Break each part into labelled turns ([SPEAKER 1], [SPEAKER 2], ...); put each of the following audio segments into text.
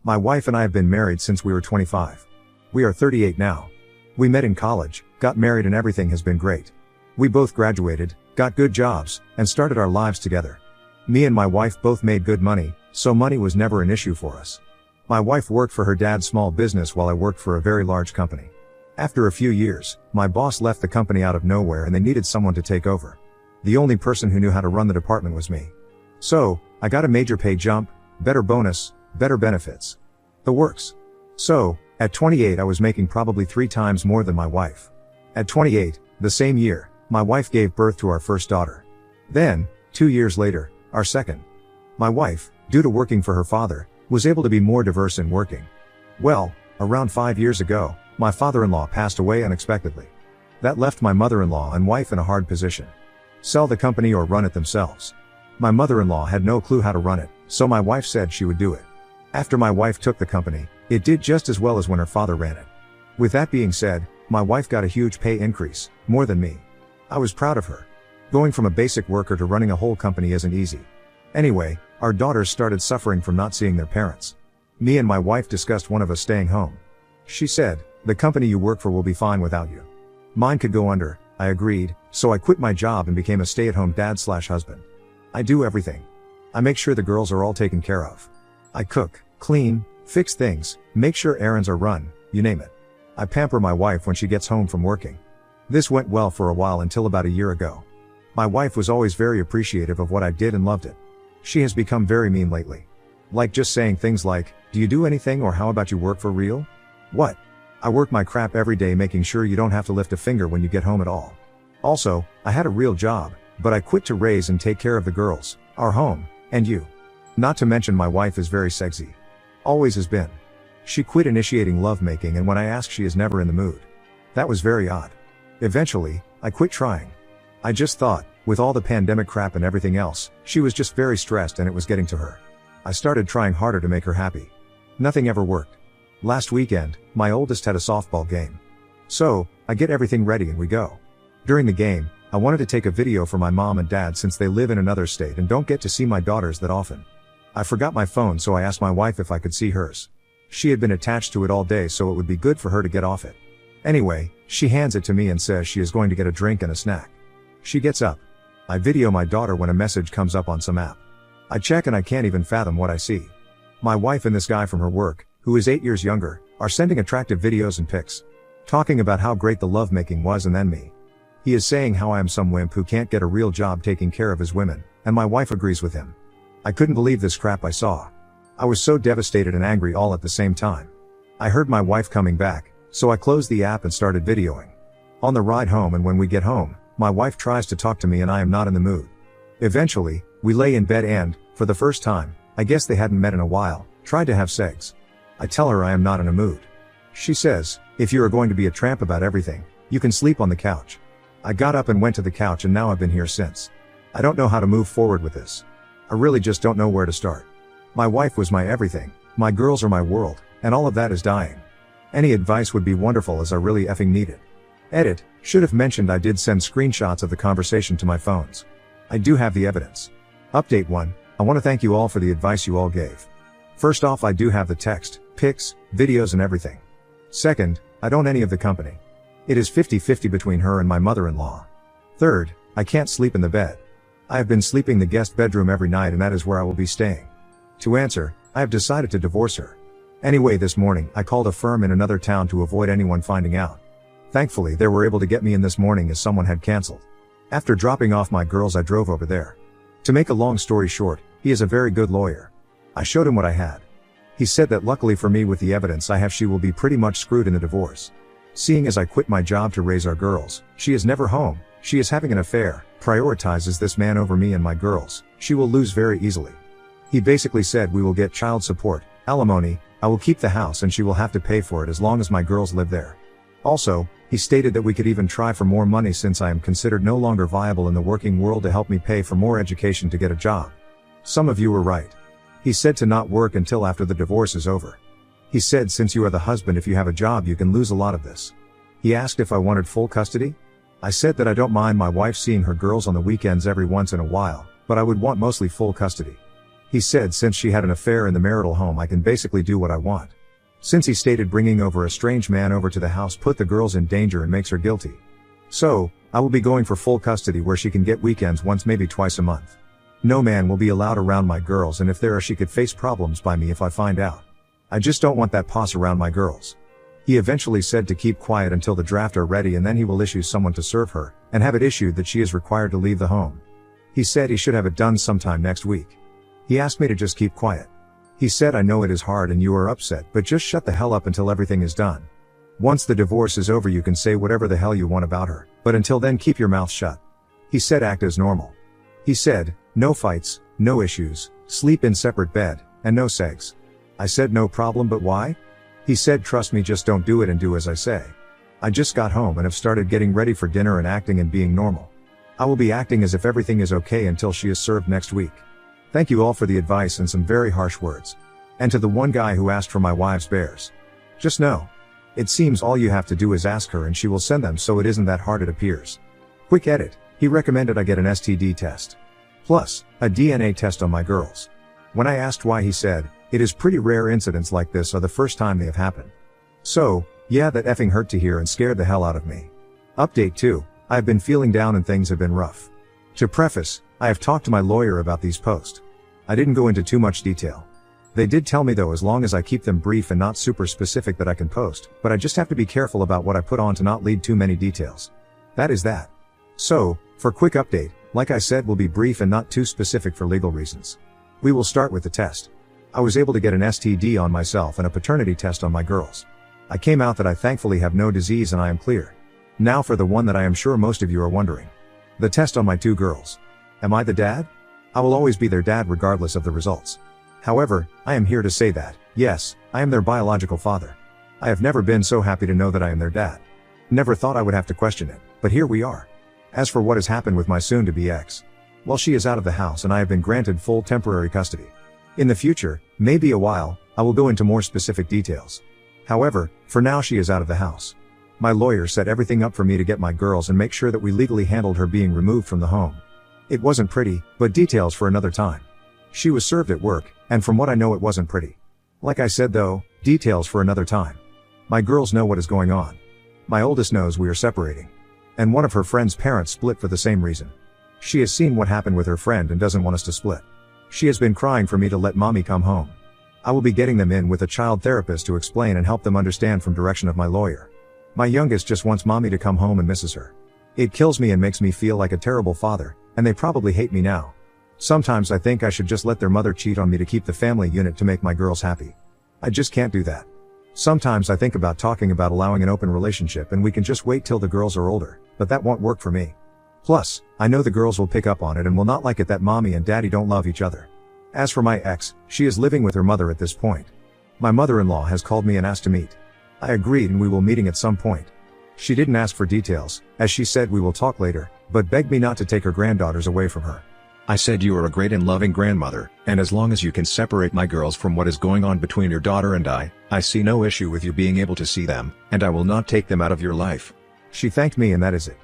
[SPEAKER 1] My wife and I have been married since we were 25. We are 38 now. We met in college, got married, and everything has been great. We both graduated, got good jobs, and started our lives together. Me and my wife both made good money, so money was never an issue for us. My wife worked for her dad's small business while I worked for a very large company. After a few years, my boss left the company out of nowhere and they needed someone to take over. The only person who knew how to run the department was me. So, I got a major pay jump, better bonus, better benefits. The works. So, at 28 I was making probably 3 times more than my wife. At 28, the same year, my wife gave birth to our first daughter. Then, 2 years later, our second. My wife, due to working for her father, was able to be more diverse in working. Well, around 5 years ago, my father-in-law passed away unexpectedly. That left my mother-in-law and wife in a hard position. Sell the company or run it themselves. My mother-in-law had no clue how to run it, so my wife said she would do it. After my wife took the company, it did just as well as when her father ran it. With that being said, my wife got a huge pay increase, more than me. I was proud of her. Going from a basic worker to running a whole company isn't easy. Anyway, our daughters started suffering from not seeing their parents. Me and my wife discussed one of us staying home. She said, "The company you work for will be fine without you." Mine could go under. I agreed, so I quit my job and became a stay-at-home dad/husband. I do everything. I make sure the girls are all taken care of. I cook, clean, fix things, make sure errands are run, you name it. I pamper my wife when she gets home from working. This went well for a while until about a year ago. My wife was always very appreciative of what I did and loved it. She has become very mean lately. Like just saying things like, "Do you do anything, or how about you work for real?" What? I work my crap every day making sure you don't have to lift a finger when you get home at all. Also, I had a real job, but I quit to raise and take care of the girls, our home, and you. Not to mention my wife is very sexy. Always has been. She quit initiating lovemaking, and when I ask she is never in the mood. That was very odd. Eventually, I quit trying. I just thought, with all the pandemic crap and everything else, she was just very stressed and it was getting to her. I started trying harder to make her happy. Nothing ever worked. Last weekend, my oldest had a softball game. So, I get everything ready and we go. During the game, I wanted to take a video for my mom and dad since they live in another state and don't get to see my daughters that often. I forgot my phone, so I asked my wife if I could see hers. She had been attached to it all day, so it would be good for her to get off it. Anyway, she hands it to me and says she is going to get a drink and a snack. She gets up. I video my daughter when a message comes up on some app. I check and I can't even fathom what I see. My wife and this guy from her work, who is 8 years younger, are sending attractive videos and pics. Talking about how great the lovemaking was, and then me. He is saying how I am some wimp who can't get a real job taking care of his women, and my wife agrees with him. I couldn't believe this crap I saw. I was so devastated and angry all at the same time. I heard my wife coming back, so I closed the app and started videoing. On the ride home and when we get home, my wife tries to talk to me and I am not in the mood. Eventually, we lay in bed and, for the first time, I guess they hadn't met in a while, tried to have sex. I tell her I am not in a mood. She says, "If you are going to be a tramp about everything, you can sleep on the couch." I got up and went to the couch and now I've been here since. I don't know how to move forward with this. I really just don't know where to start. My wife was my everything, my girls are my world, and all of that is dying. Any advice would be wonderful as I really effing need it. Edit, should have mentioned I did send screenshots of the conversation to my phones. I do have the evidence. Update 1, I want to thank you all for the advice you all gave. First off, I do have the text, pics, videos and everything. Second, I don't any of the company. It is 50-50 between her and my mother-in-law. Third, I can't sleep in the bed. I have been sleeping the guest bedroom every night and that is where I will be staying. To answer, I have decided to divorce her. Anyway, this morning, I called a firm in another town to avoid anyone finding out. Thankfully, they were able to get me in this morning as someone had canceled. After dropping off my girls, I drove over there. To make a long story short, he is a very good lawyer. I showed him what I had. He said that luckily for me, with the evidence I have, she will be pretty much screwed in the divorce. Seeing as I quit my job to raise our girls, she is never home, she is having an affair, prioritizes this man over me and my girls, she will lose very easily. He basically said we will get child support, alimony, I will keep the house and she will have to pay for it as long as my girls live there. Also, he stated that we could even try for more money since I am considered no longer viable in the working world to help me pay for more education to get a job. Some of you were right. He said to not work until after the divorce is over. He said since you are the husband, if you have a job you can lose a lot of this. He asked if I wanted full custody. I said that I don't mind my wife seeing her girls on the weekends every once in a while, but I would want mostly full custody. He said since she had an affair in the marital home I can basically do what I want. Since he stated bringing over a strange man over to the house put the girls in danger and makes her guilty. So, I will be going for full custody where she can get weekends once maybe twice a month. No man will be allowed around my girls, and if there are she could face problems by me if I find out. I just don't want that posse around my girls. He eventually said to keep quiet until the draft are ready and then he will issue someone to serve her, and have it issued that she is required to leave the home. He said he should have it done sometime next week. He asked me to just keep quiet. He said I know it is hard and you are upset, but just shut the hell up until everything is done. Once the divorce is over you can say whatever the hell you want about her, but until then keep your mouth shut. He said act as normal. He said, no fights, no issues, sleep in separate bed, and no sex. I said no problem, but why? He said trust me, just don't do it and do as I say. I just got home and have started getting ready for dinner and acting and being normal. I will be acting as if everything is okay until she is served next week. Thank you all for the advice and some very harsh words. And to the one guy who asked for my wife's bears. Just know. It seems all you have to do is ask her and she will send them, so it isn't that hard it appears. Quick edit, he recommended I get an STD test. Plus, a DNA test on my girls. When I asked why he said, it is pretty rare incidents like this are the first time they have happened. So, yeah, that effing hurt to hear and scared the hell out of me. Update 2, I have been feeling down and things have been rough. To preface, I have talked to my lawyer about these posts. I didn't go into too much detail. They did tell me though as long as I keep them brief and not super specific that I can post, but I just have to be careful about what I put on to not lead too many details. That is that. So, for quick update, like I said, will be brief and not too specific for legal reasons. We will start with the test. I was able to get an STD on myself and a paternity test on my girls. I came out that I thankfully have no disease and I am clear. Now for the one that I am sure most of you are wondering. The test on my 2 girls. Am I the dad? I will always be their dad regardless of the results. However, I am here to say that, yes, I am their biological father. I have never been so happy to know that I am their dad. Never thought I would have to question it, but here we are. As for what has happened with my soon-to-be ex, well, she is out of the house and I have been granted full temporary custody. In the future, maybe a while, I will go into more specific details. However, for now she is out of the house. My lawyer set everything up for me to get my girls and make sure that we legally handled her being removed from the home. It wasn't pretty, but details for another time. She was served at work, and from what I know it wasn't pretty. Like I said though, details for another time. My girls know what is going on. My oldest knows we are separating. And one of her friend's parents split for the same reason. She has seen what happened with her friend and doesn't want us to split. She has been crying for me to let mommy come home. I will be getting them in with a child therapist to explain and help them understand from direction of my lawyer. My youngest just wants mommy to come home and misses her. It kills me and makes me feel like a terrible father, and they probably hate me now. Sometimes I think I should just let their mother cheat on me to keep the family unit to make my girls happy. I just can't do that. Sometimes I think about talking about allowing an open relationship and we can just wait till the girls are older, but that won't work for me. Plus, I know the girls will pick up on it and will not like it that mommy and daddy don't love each other. As for my ex, she is living with her mother at this point. My mother-in-law has called me and asked to meet. I agreed and we will meeting at some point. She didn't ask for details, as she said we will talk later, but begged me not to take her granddaughters away from her. I said you are a great and loving grandmother, and as long as you can separate my girls from what is going on between your daughter and I see no issue with you being able to see them, and I will not take them out of your life. She thanked me and that is it.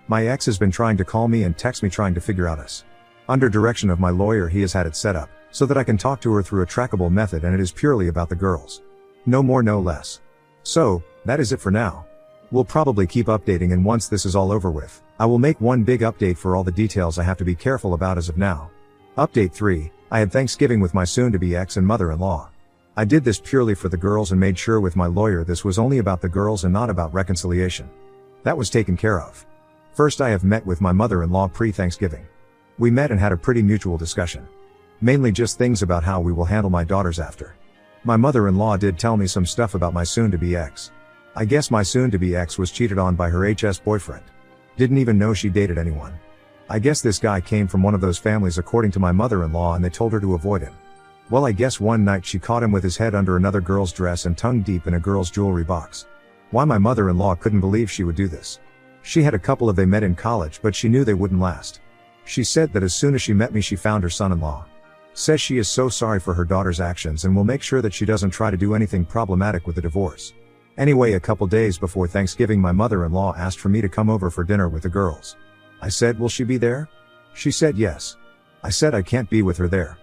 [SPEAKER 1] My ex has been trying to call me and text me trying to figure out us. Under direction of my lawyer he has had it set up, so that I can talk to her through a trackable method and it is purely about the girls. No more no less. So, that is it for now. We'll probably keep updating and once this is all over with, I will make one big update for all the details I have to be careful about as of now. Update 3, I had Thanksgiving with my soon-to-be ex and mother-in-law. I did this purely for the girls and made sure with my lawyer this was only about the girls and not about reconciliation. That was taken care of. First I have met with my mother-in-law pre-Thanksgiving. We met and had a pretty mutual discussion. Mainly just things about how we will handle my daughters after. My mother-in-law did tell me some stuff about my soon-to-be ex. I guess my soon-to-be ex was cheated on by her HS boyfriend. Didn't even know she dated anyone. I guess this guy came from one of those families according to my mother-in-law and they told her to avoid him. Well, I guess one night she caught him with his head under another girl's dress and tongue deep in a girl's jewelry box. Why my mother-in-law couldn't believe she would do this. She had a couple of they met in college but she knew they wouldn't last. She said that as soon as she met me she found her son-in-law. Says she is so sorry for her daughter's actions and will make sure that she doesn't try to do anything problematic with the divorce. Anyway, a couple days before Thanksgiving my mother-in-law asked for me to come over for dinner with the girls. I said will she be there? She said yes. I said I can't be with her there.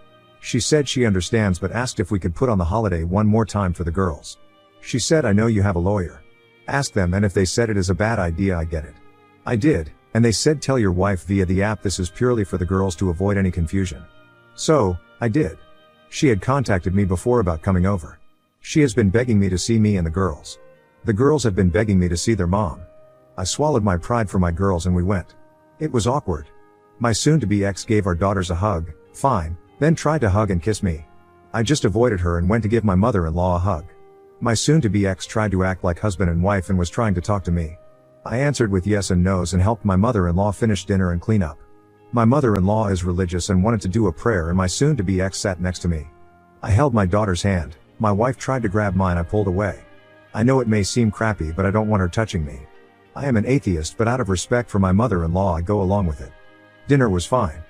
[SPEAKER 1] She said she understands but asked if we could put on the holiday one more time for the girls. She said, I know you have a lawyer. Ask them, and if they said it is a bad idea, I get it. I did, and they said tell your wife via the app this is purely for the girls to avoid any confusion. So, I did. She had contacted me before about coming over. She has been begging me to see me and the girls. The girls have been begging me to see their mom. I swallowed my pride for my girls and we went. It was awkward. My soon-to-be ex gave our daughters a hug, fine, then tried to hug and kiss me. I just avoided her and went to give my mother-in-law a hug. My soon-to-be ex tried to act like husband and wife and was trying to talk to me. I answered with yes and no's and helped my mother-in-law finish dinner and clean up. My mother-in-law is religious and wanted to do a prayer, and my soon-to-be ex sat next to me. I held my daughter's hand. My wife tried to grab mine. I pulled away. I know it may seem crappy, but I don't want her touching me. I am an atheist, but out of respect for my mother-in-law I go along with it. Dinner was fine.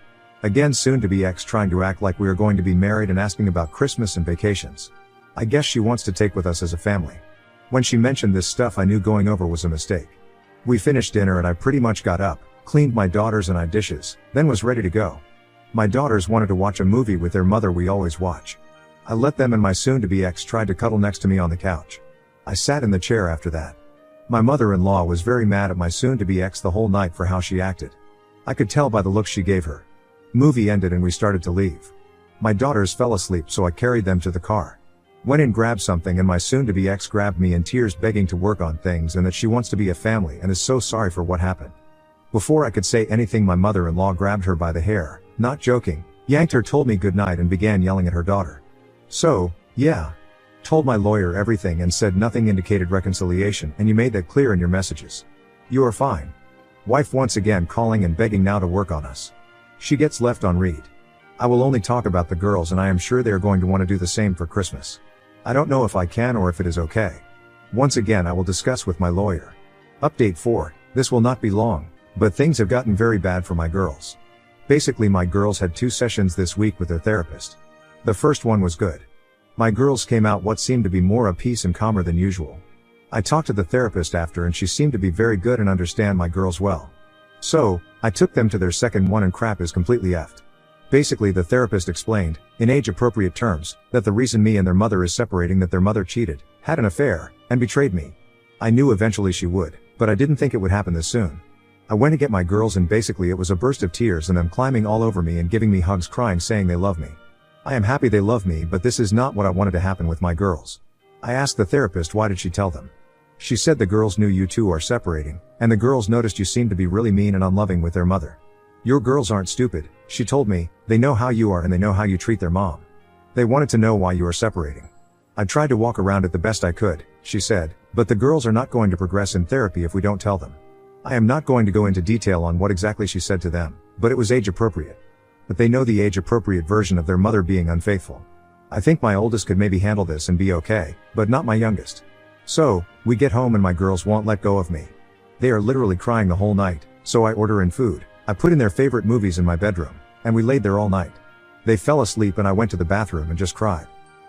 [SPEAKER 1] Again, soon-to-be ex trying to act like we are going to be married and asking about Christmas and vacations. I guess she wants to take with us as a family. When she mentioned this stuff, I knew going over was a mistake. We finished dinner and I pretty much got up, cleaned my daughters and I dishes, then was ready to go. My daughters wanted to watch a movie with their mother we always watch. I let them, and my soon-to-be ex tried to cuddle next to me on the couch. I sat in the chair after that. My mother-in-law was very mad at my soon-to-be ex the whole night for how she acted. I could tell by the look she gave her. Movie ended and we started to leave. My daughters fell asleep, so I carried them to the car. Went in, grabbed something, and my soon-to-be ex grabbed me in tears, begging to work on things and that she wants to be a family and is so sorry for what happened. Before I could say anything, my mother-in-law grabbed her by the hair, not joking, yanked her, told me goodnight and began yelling at her daughter. So, yeah. Told my lawyer everything and said nothing indicated reconciliation, and you made that clear in your messages. You are fine. Wife once again calling and begging now to work on us. She gets left on read. I will only talk about the girls, and I am sure they are going to want to do the same for Christmas. I don't know if I can or if it is okay. Once again I will discuss with my lawyer. Update 4, this will not be long, but things have gotten very bad for my girls. Basically, my girls had 2 sessions this week with their therapist. The first one was good. My girls came out what seemed to be more at peace and calmer than usual. I talked to the therapist after and she seemed to be very good and understand my girls well. So, I took them to their second one and crap is completely effed. Basically, the therapist explained, in age-appropriate terms, that the reason me and their mother is separating, that their mother cheated, had an affair, and betrayed me. I knew eventually she would, but I didn't think it would happen this soon. I went to get my girls and basically it was a burst of tears and them climbing all over me and giving me hugs, crying, saying they love me. I am happy they love me, but this is not what I wanted to happen with my girls. I asked the therapist why did she tell them. She said the girls knew you two are separating, and the girls noticed you seem to be really mean and unloving with their mother. Your girls aren't stupid, she told me, they know how you are and they know how you treat their mom. They wanted to know why you are separating. I tried to walk around it the best I could, she said, but the girls are not going to progress in therapy if we don't tell them. I am not going to go into detail on what exactly she said to them, but it was age appropriate. But they know the age appropriate version of their mother being unfaithful. I think my oldest could maybe handle this and be okay, but not my youngest. So, we get home and my girls won't let go of me. They are literally crying the whole night, so I order in food. I put in their favorite movies in my bedroom, and we laid there all night. They fell asleep and I went to the bathroom and just cried.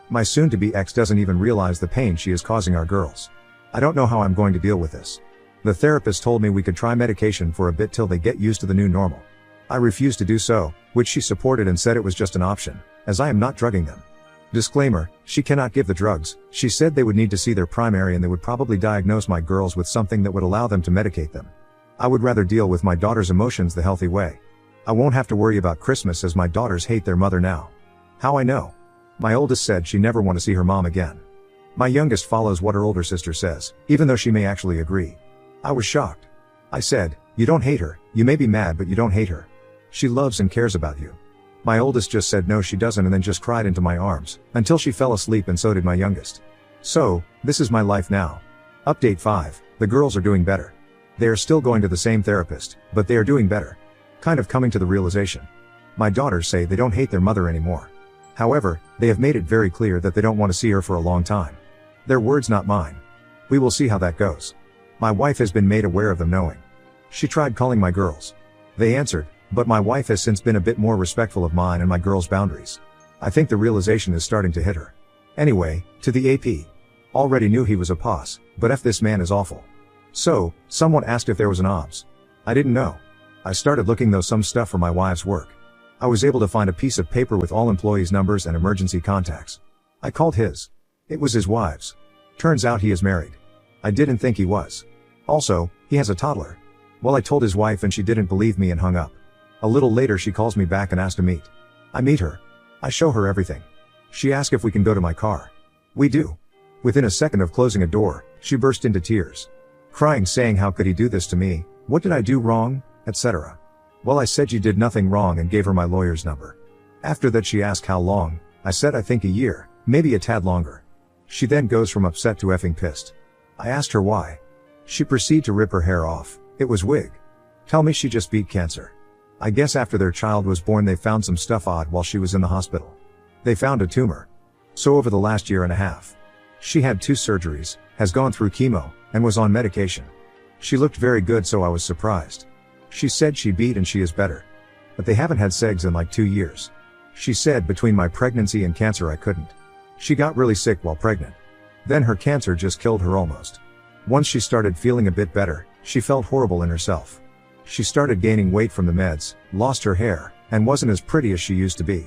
[SPEAKER 1] My soon-to-be ex doesn't even realize the pain she is causing our girls. I don't know how I'm going to deal with this. The therapist told me we could try medication for a bit till they get used to the new normal. I refused to do so, which she supported and said it was just an option, as I am not drugging them. Disclaimer, she cannot give the drugs. She said they would need to see their primary and they would probably diagnose my girls with something that would allow them to medicate them. I would rather deal with my daughter's emotions the healthy way. I won't have to worry about Christmas as my daughters hate their mother now. How I know? My oldest said she never want to see her mom again. My youngest follows what her older sister says, even though she may actually agree. I was shocked. I said, you don't hate her, you may be mad but you don't hate her. She loves and cares about you. My oldest just said no she doesn't and then just cried into my arms, until she fell asleep, and so did my youngest. So, this is my life now. Update 5, the girls are doing better. They are still going to the same therapist, but they are doing better. Kind of coming to the realization. My daughters say they don't hate their mother anymore. However, they have made it very clear that they don't want to see her for a long time. Their words, not mine. We will see how that goes. My wife has been made aware of them knowing. She tried calling my girls. They answered, but my wife has since been a bit more respectful of mine and my girls' boundaries. I think the realization is starting to hit her. Anyway, to the AP. Already knew he was a pos, but F this man is awful. So, someone asked if there was an OBS. I didn't know. I started looking though some stuff for my wife's work. I was able to find a piece of paper with all employees' numbers and emergency contacts. I called his. It was his wife's. Turns out he is married. I didn't think he was. Also, he has a toddler. Well, I told his wife and she didn't believe me and hung up. A little later she calls me back and asks to meet. I meet her. I show her everything. She asks if we can go to my car. We do. Within a second of closing a door, she burst into tears. Crying, saying how could he do this to me, what did I do wrong, etc. Well, I said you did nothing wrong and gave her my lawyer's number. After that she asked how long, I said I think a year, maybe a tad longer. She then goes from upset to effing pissed. I asked her why. She proceeded to rip her hair off, it was wig. Tell me she just beat cancer. I guess after their child was born they found some stuff odd while she was in the hospital. They found a tumor. So over the last year and a half, she had 2 surgeries, has gone through chemo, and was on medication. She looked very good, so I was surprised. She said she beat and she is better. But they haven't had sex in like 2 years. She said between my pregnancy and cancer I couldn't. She got really sick while pregnant. Then her cancer just killed her almost. Once she started feeling a bit better, she felt horrible in herself. She started gaining weight from the meds, lost her hair, and wasn't as pretty as she used to be.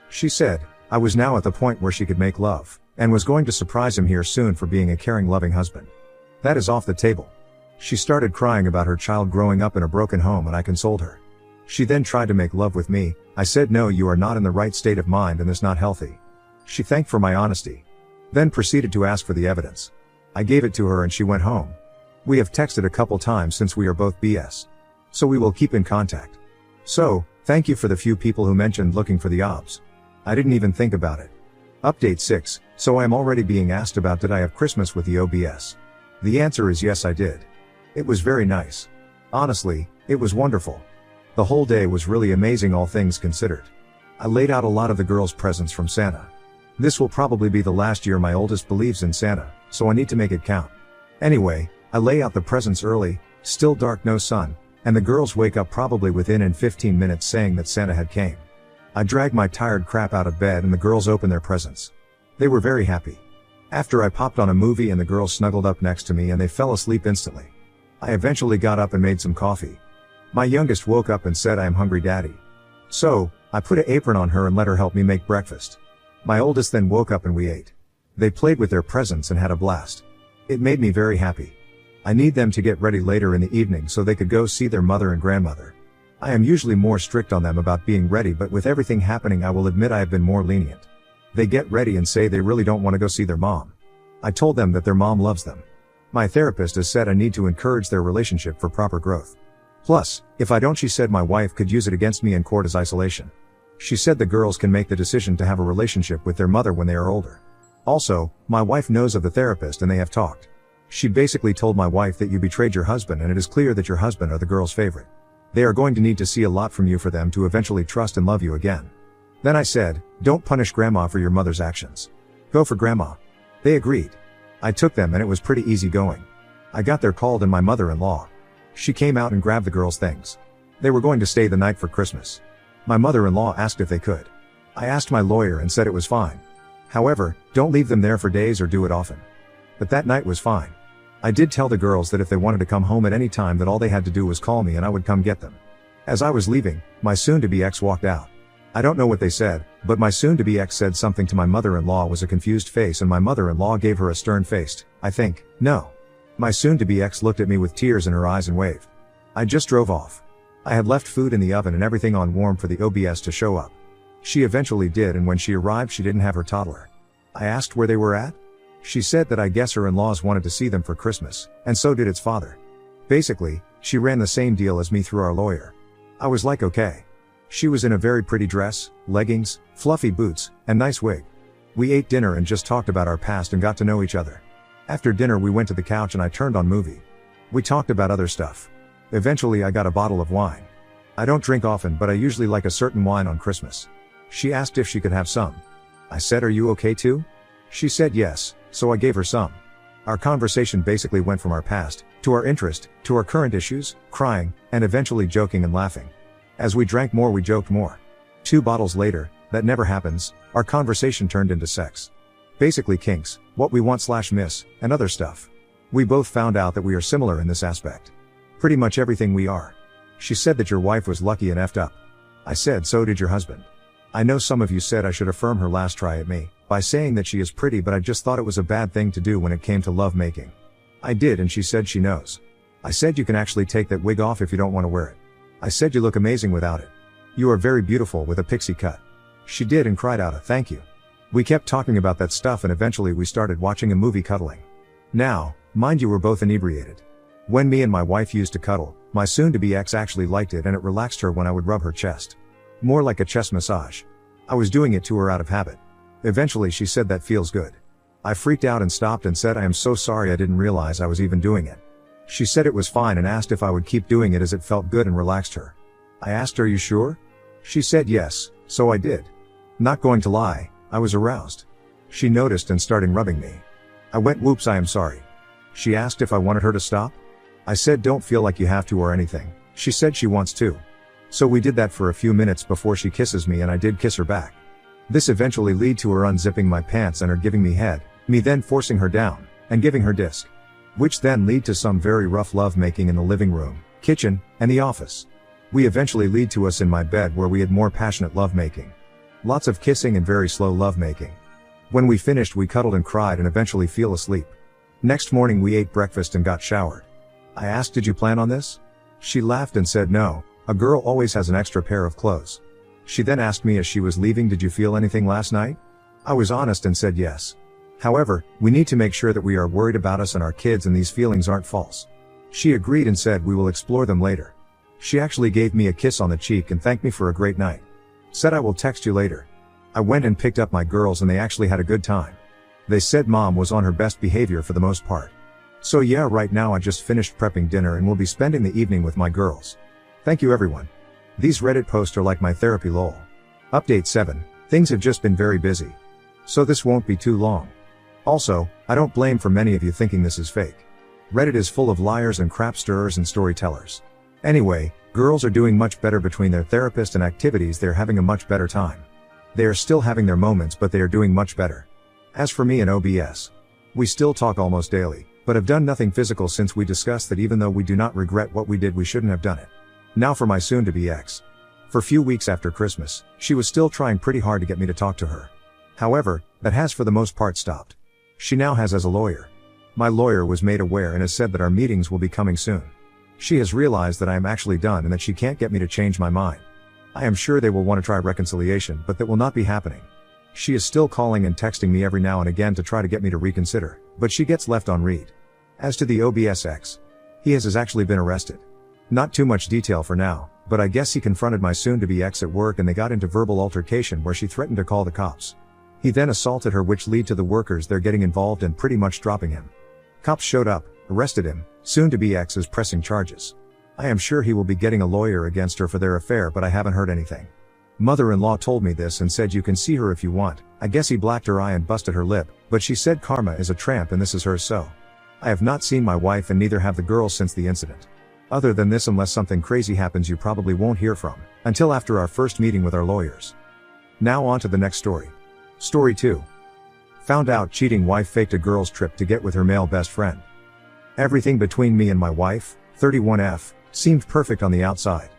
[SPEAKER 1] She said, I was now at the point where she could make love, and was going to surprise him here soon for being a caring, loving husband. That is off the table. She started crying about her child growing up in a broken home and I consoled her. She then tried to make love with me. I said no, you are not in the right state of mind and this not healthy. She thanked for my honesty. Then proceeded to ask for the evidence. I gave it to her and she went home. We have texted a couple times since we are both BS. So we will keep in contact. So, thank you for the few people who mentioned looking for the obs. I didn't even think about it. Update 6, so I am already being asked about did I have Christmas with the OBS? The answer is yes, I did. It was very nice. Honestly, it was wonderful. The whole day was really amazing, all things considered. I laid out a lot of the girls' presents from Santa. This will probably be the last year my oldest believes in Santa, so I need to make it count. Anyway, I lay out the presents early, still dark, no sun, and the girls wake up probably within 15 minutes saying that Santa had came. I dragged my tired crap out of bed and the girls opened their presents. They were very happy. After I popped on a movie and the girls snuggled up next to me and they fell asleep instantly. I eventually got up and made some coffee. My youngest woke up and said I am hungry, daddy. So, I put an apron on her and let her help me make breakfast. My oldest then woke up and we ate. They played with their presents and had a blast. It made me very happy. I need them to get ready later in the evening so they could go see their mother and grandmother. I am usually more strict on them about being ready, but with everything happening I will admit I have been more lenient. They get ready and say they really don't want to go see their mom. I told them that their mom loves them. My therapist has said I need to encourage their relationship for proper growth. Plus, if I don't, she said my wife could use it against me in court as isolation. She said the girls can make the decision to have a relationship with their mother when they are older. Also, my wife knows of the therapist and they have talked. She basically told my wife that you betrayed your husband and it is clear that your husband are the girl's favorite. They are going to need to see a lot from you for them to eventually trust and love you again. Then I said, don't punish grandma for your mother's actions. Go for grandma. They agreed. I took them and it was pretty easy going. I got there, called in my mother-in-law. She came out and grabbed the girls' things. They were going to stay the night for Christmas. My mother-in-law asked if they could. I asked my lawyer and said it was fine. However, don't leave them there for days or do it often. But that night was fine. I did tell the girls that if they wanted to come home at any time that all they had to do was call me and I would come get them. As I was leaving, my soon-to-be ex walked out. I don't know what they said, but my soon-to-be ex said something to my mother-in-law was a confused face and my mother-in-law gave her a stern-faced, I think, no. My soon-to-be ex looked at me with tears in her eyes and waved. I just drove off. I had left food in the oven and everything on warm for the OBS to show up. She eventually did, and when she arrived she didn't have her toddler. I asked where they were at. She said that I guess her in-laws wanted to see them for Christmas, and so did its father. Basically, she ran the same deal as me through our lawyer. I was like, okay. She was in a very pretty dress, leggings, fluffy boots, and nice wig. We ate dinner and just talked about our past and got to know each other. After dinner we went to the couch and I turned on movie. We talked about other stuff. Eventually I got a bottle of wine. I don't drink often, but I usually like a certain wine on Christmas. She asked if she could have some. I said, are you okay too? She said yes, so I gave her some. Our conversation basically went from our past, to our interest, to our current issues, crying, and eventually joking and laughing. As we drank more we joked more. 2 bottles later, that never happens, our conversation turned into sex. Basically kinks, what we want/miss, and other stuff. We both found out that we are similar in this aspect. Pretty much everything we are. She said that your wife was lucky and effed up. I said, so did your husband. I know some of you said I should affirm her last try at me, by saying that she is pretty, but I just thought it was a bad thing to do when it came to love making. I did, and she said she knows. I said you can actually take that wig off if you don't want to wear it. I said you look amazing without it. You are very beautiful with a pixie cut. She did and cried out a thank you. We kept talking about that stuff and eventually we started watching a movie cuddling. Now, mind you, we're both inebriated. When me and my wife used to cuddle, my soon-to-be ex actually liked it and it relaxed her when I would rub her chest. More like a chest massage. I was doing it to her out of habit. Eventually she said that feels good. I freaked out and stopped and said I am so sorry, I didn't realize I was even doing it. She said it was fine and asked if I would keep doing it as it felt good and relaxed her. I asked, are you sure? She said yes, so I did. Not going to lie, I was aroused. She noticed and started rubbing me. I went, whoops, I am sorry. She asked if I wanted her to stop. I said don't feel like you have to or anything. She said she wants to. So we did that for a few minutes before she kisses me and I did kiss her back. This eventually led to her unzipping my pants and her giving me head, me then forcing her down, and giving her disc. Which then led to some very rough love making in the living room, kitchen, and the office. We eventually led to us in my bed where we had more passionate love making. Lots of kissing and very slow love making. When we finished we cuddled and cried and eventually fell asleep. Next morning we ate breakfast and got showered. I asked, did you plan on this? She laughed and said no, a girl always has an extra pair of clothes. She then asked me as she was leaving, did you feel anything last night? I was honest and said yes. However, we need to make sure that we are worried about us and our kids and these feelings aren't false. She agreed and said we will explore them later. She actually gave me a kiss on the cheek and thanked me for a great night. Said I will text you later. I went and picked up my girls and they actually had a good time. They said mom was on her best behavior for the most part. So yeah, right now I just finished prepping dinner and will be spending the evening with my girls. Thank you everyone. These Reddit posts are like my therapy lol. Update 7. Things have just been very busy. So this won't be too long. Also, I don't blame for many of you thinking this is fake. Reddit is full of liars and crapstirrers and storytellers. Anyway, girls are doing much better between their therapist and activities, they're having a much better time. They are still having their moments but they are doing much better. As for me and OBS, we still talk almost daily, but have done nothing physical since we discussed that even though we do not regret what we did, we shouldn't have done it. Now for my soon-to-be ex. For few weeks after Christmas, she was still trying pretty hard to get me to talk to her. However, that has for the most part stopped. She now has as a lawyer. My lawyer was made aware and has said that our meetings will be coming soon. She has realized that I am actually done and that she can't get me to change my mind. I am sure they will want to try reconciliation, but that will not be happening. She is still calling and texting me every now and again to try to get me to reconsider, but she gets left on read. As to the OBS ex, he has actually been arrested. Not too much detail for now, but I guess he confronted my soon-to-be ex at work and they got into verbal altercation where she threatened to call the cops. He then assaulted her, which led to the workers there getting involved and pretty much dropping him. Cops showed up, arrested him, soon-to-be ex is pressing charges. I am sure he will be getting a lawyer against her for their affair, but I haven't heard anything. Mother-in-law told me this and said you can see her if you want. I guess he blacked her eye and busted her lip, but she said karma is a tramp and this is hers, so. I have not seen my wife and neither have the girls since the incident. Other than this, unless something crazy happens, you probably won't hear from until after our first meeting with our lawyers. Now on to the next story. Story 2. Found out cheating wife faked a girl's trip to get with her male best friend. Everything between me and my wife, 31F, seemed perfect on the outside.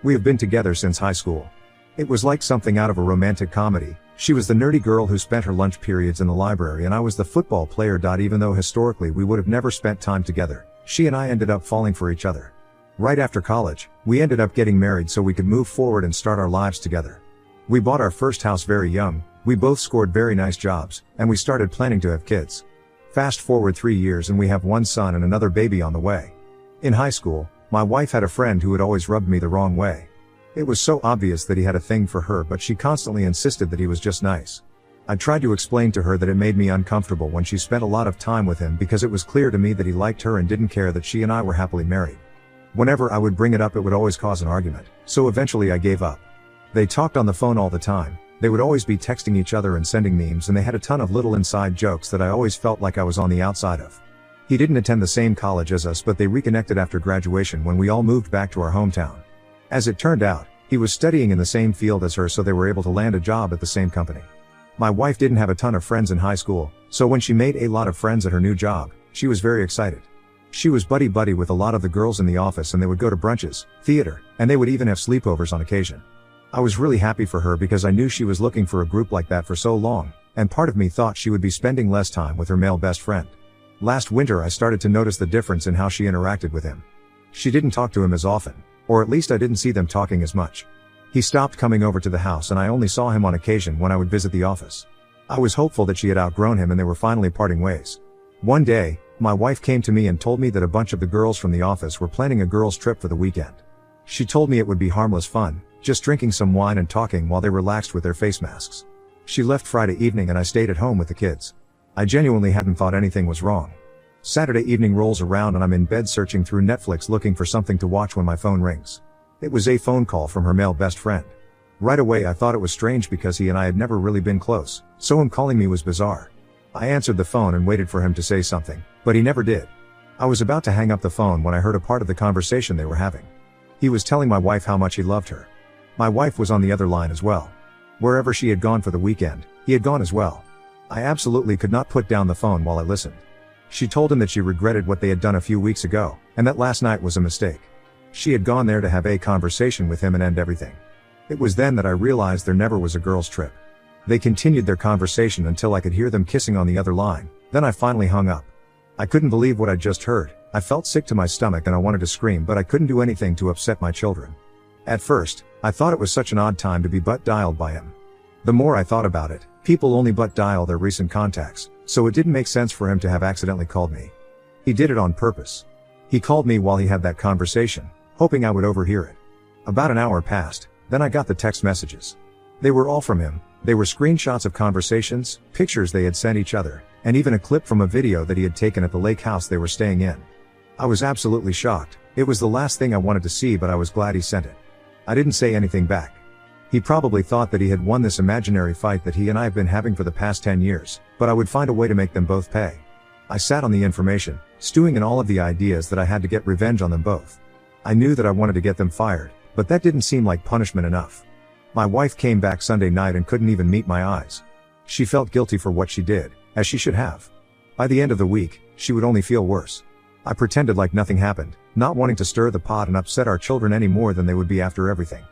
[SPEAKER 1] We have been together since high school. It was like something out of a romantic comedy. She was the nerdy girl who spent her lunch periods in the library and I was the football player. Even though historically we would have never spent time together, she and I ended up falling for each other. Right after college, we ended up getting married so we could move forward and start our lives together. We bought our first house very young, we both scored very nice jobs, and we started planning to have kids. Fast forward 3 years and we have one son and another baby on the way. In high school, my wife had a friend who had always rubbed me the wrong way. It was so obvious that he had a thing for her, but she constantly insisted that he was just nice. I tried to explain to her that it made me uncomfortable when she spent a lot of time with him because it was clear to me that he liked her and didn't care that she and I were happily married. Whenever I would bring it up, it would always cause an argument, so eventually I gave up. They talked on the phone all the time, they would always be texting each other and sending memes, and they had a ton of little inside jokes that I always felt like I was on the outside of. He didn't attend the same college as us, but they reconnected after graduation when we all moved back to our hometown. As it turned out, he was studying in the same field as her, so they were able to land a job at the same company. My wife didn't have a ton of friends in high school, so when she made a lot of friends at her new job, she was very excited. She was buddy-buddy with a lot of the girls in the office and they would go to brunches, theater, and they would even have sleepovers on occasion. I was really happy for her because I knew she was looking for a group like that for so long, and part of me thought she would be spending less time with her male best friend. Last winter I started to notice the difference in how she interacted with him. She didn't talk to him as often, or at least I didn't see them talking as much. He stopped coming over to the house and I only saw him on occasion when I would visit the office. I was hopeful that she had outgrown him and they were finally parting ways. One day, my wife came to me and told me that a bunch of the girls from the office were planning a girls' trip for the weekend. She told me it would be harmless fun, just drinking some wine and talking while they relaxed with their face masks. She left Friday evening and I stayed at home with the kids. I genuinely hadn't thought anything was wrong. Saturday evening rolls around and I'm in bed searching through Netflix looking for something to watch when my phone rings. It was a phone call from her male best friend. Right away I thought it was strange because he and I had never really been close, so him calling me was bizarre. I answered the phone and waited for him to say something, but he never did. I was about to hang up the phone when I heard a part of the conversation they were having. He was telling my wife how much he loved her. My wife was on the other line as well. Wherever she had gone for the weekend, he had gone as well. I absolutely could not put down the phone while I listened. She told him that she regretted what they had done a few weeks ago, and that last night was a mistake. She had gone there to have a conversation with him and end everything. It was then that I realized there never was a girls' trip. They continued their conversation until I could hear them kissing on the other line, then I finally hung up. I couldn't believe what I'd just heard. I felt sick to my stomach and I wanted to scream, but I couldn't do anything to upset my children. At first, I thought it was such an odd time to be butt dialed by him. The more I thought about it, people only butt dial their recent contacts, so it didn't make sense for him to have accidentally called me. He did it on purpose. He called me while he had that conversation, hoping I would overhear it. About an hour passed, then I got the text messages. They were all from him. They were screenshots of conversations, pictures they had sent each other, and even a clip from a video that he had taken at the lake house they were staying in. I was absolutely shocked. It was the last thing I wanted to see, but I was glad he sent it. I didn't say anything back. He probably thought that he had won this imaginary fight that he and I have been having for the past 10 years, but I would find a way to make them both pay. I sat on the information, stewing in all of the ideas that I had to get revenge on them both. I knew that I wanted to get them fired, but that didn't seem like punishment enough. My wife came back Sunday night and couldn't even meet my eyes. She felt guilty for what she did, as she should have. By the end of the week, she would only feel worse. I pretended like nothing happened, not wanting to stir the pot and upset our children any more than they would be after everything.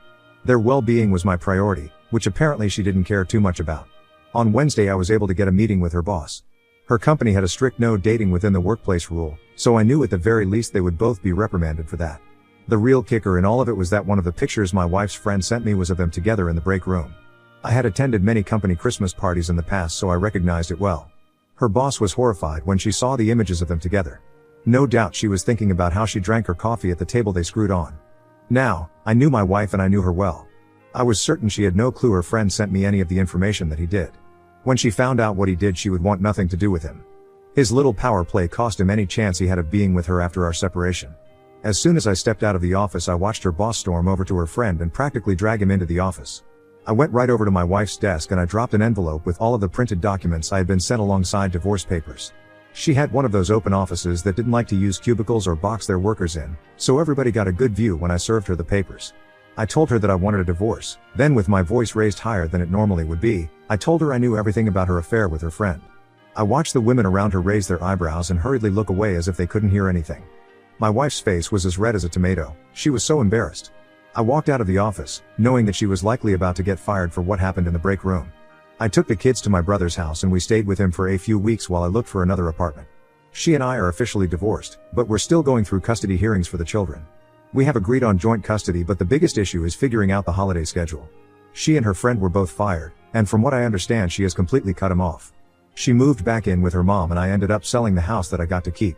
[SPEAKER 1] Their well-being was my priority, which apparently she didn't care too much about. On Wednesday I was able to get a meeting with her boss. Her company had a strict no dating within the workplace rule, so I knew at the very least they would both be reprimanded for that. The real kicker in all of it was that one of the pictures my wife's friend sent me was of them together in the break room. I had attended many company Christmas parties in the past, so I recognized it well. Her boss was horrified when she saw the images of them together. No doubt she was thinking about how she drank her coffee at the table they screwed on. Now, I knew my wife and I knew her well. I was certain she had no clue her friend sent me any of the information that he did. When she found out what he did, she would want nothing to do with him. His little power play cost him any chance he had of being with her after our separation. As soon as I stepped out of the office, I watched her boss storm over to her friend and practically drag him into the office. I went right over to my wife's desk and I dropped an envelope with all of the printed documents I had been sent alongside divorce papers. She had one of those open offices that didn't like to use cubicles or box their workers in, so everybody got a good view when I served her the papers. I told her that I wanted a divorce. Then, with my voice raised higher than it normally would be, I told her I knew everything about her affair with her friend. I watched the women around her raise their eyebrows and hurriedly look away as if they couldn't hear anything. My wife's face was as red as a tomato. She was so embarrassed. I walked out of the office, knowing that she was likely about to get fired for what happened in the break room. I took the kids to my brother's house and we stayed with him for a few weeks while I looked for another apartment. She and I are officially divorced, but we're still going through custody hearings for the children. We have agreed on joint custody, but the biggest issue is figuring out the holiday schedule. She and her friend were both fired, and from what I understand she has completely cut him off. She moved back in with her mom and I ended up selling the house that I got to keep.